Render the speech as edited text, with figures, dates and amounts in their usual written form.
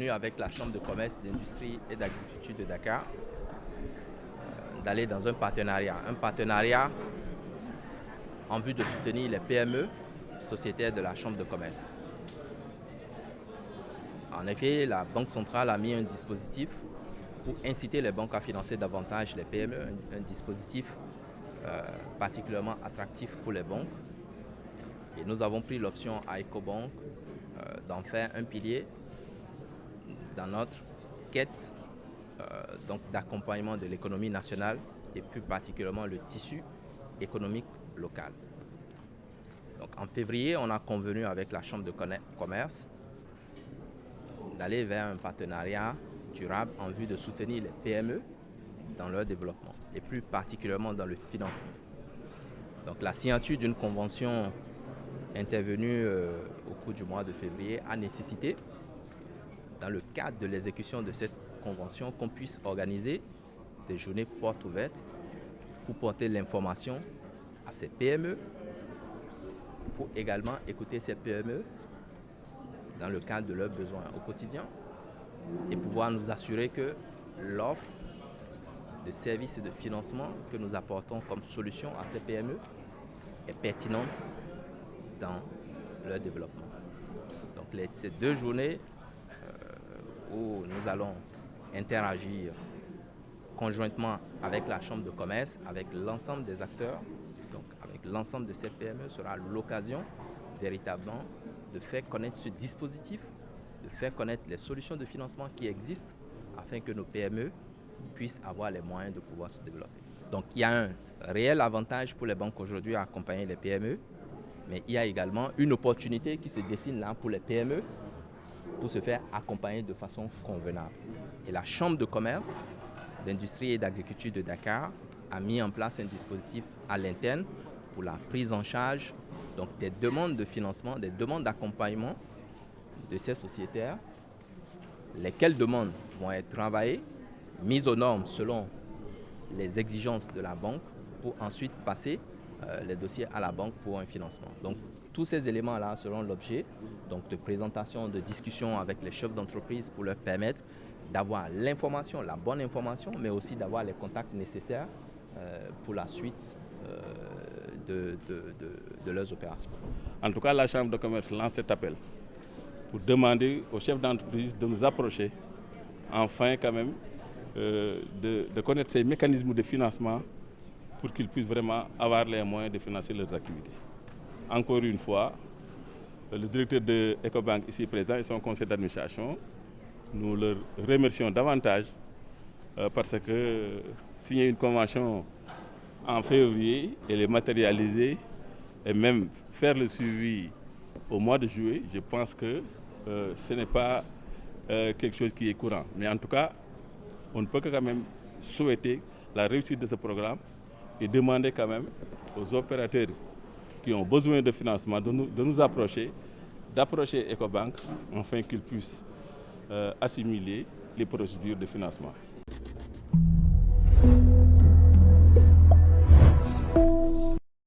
convenu avec la Chambre de commerce, d'industrie et d'agriculture de Dakar d'aller dans un partenariat en vue de soutenir les PME sociétaires de la Chambre de commerce. En effet, la Banque centrale a mis un dispositif pour inciter les banques à financer davantage les PME, un dispositif particulièrement attractif pour les banques. Et nous avons pris l'option à Ecobank d'en faire un pilier dans notre quête d'accompagnement de l'économie nationale et plus particulièrement le tissu économique local. Donc, en février, on a convenu avec la Chambre de commerce d'aller vers un partenariat durable en vue de soutenir les PME dans leur développement et plus particulièrement dans le financement. Donc, la signature d'une convention intervenue au cours du mois de février a nécessité, dans le cadre de l'exécution de cette convention, qu'on puisse organiser des journées portes ouvertes pour porter l'information à ces PME, pour également écouter ces PME dans le cadre de leurs besoins au quotidien et pouvoir nous assurer que l'offre de services et de financement que nous apportons comme solution à ces PME est pertinente dans leur développement. Donc ces 2 journées où nous allons interagir conjointement avec la Chambre de commerce, avec l'ensemble des acteurs, donc avec l'ensemble de ces PME, sera l'occasion véritablement de faire connaître ce dispositif, de faire connaître les solutions de financement qui existent afin que nos PME puissent avoir les moyens de pouvoir se développer. Donc il y a un réel avantage pour les banques aujourd'hui à accompagner les PME, mais il y a également une opportunité qui se dessine là pour les PME pour se faire accompagner de façon convenable. Et la Chambre de commerce, d'industrie et d'agriculture de Dakar a mis en place un dispositif à l'interne pour la prise en charge donc, des demandes de financement, des demandes d'accompagnement de ces sociétaires, lesquelles demandes vont être travaillées, mises aux normes selon les exigences de la banque pour ensuite passer les dossiers à la banque pour un financement. Donc tous ces éléments-là seront l'objet de présentation, de discussion avec les chefs d'entreprise pour leur permettre d'avoir l'information, la bonne information, mais aussi d'avoir les contacts nécessaires pour la suite de leurs opérations. En tout cas, la Chambre de commerce lance cet appel pour demander aux chefs d'entreprise de nous approcher, enfin quand même, de connaître ces mécanismes de financement pour qu'ils puissent vraiment avoir les moyens de financer leurs activités. Encore une fois, le directeur de Ecobank ici présent et son conseil d'administration, nous leur remercions davantage parce que signer une convention en février et les matérialiser et même faire le suivi au mois de juillet, je pense que ce n'est pas quelque chose qui est courant. Mais en tout cas, on ne peut que quand même souhaiter la réussite de ce programme et demander quand même aux opérateurs qui ont besoin de financement de nous approcher, d'approcher Ecobank afin qu'ils puissent assimiler les procédures de financement.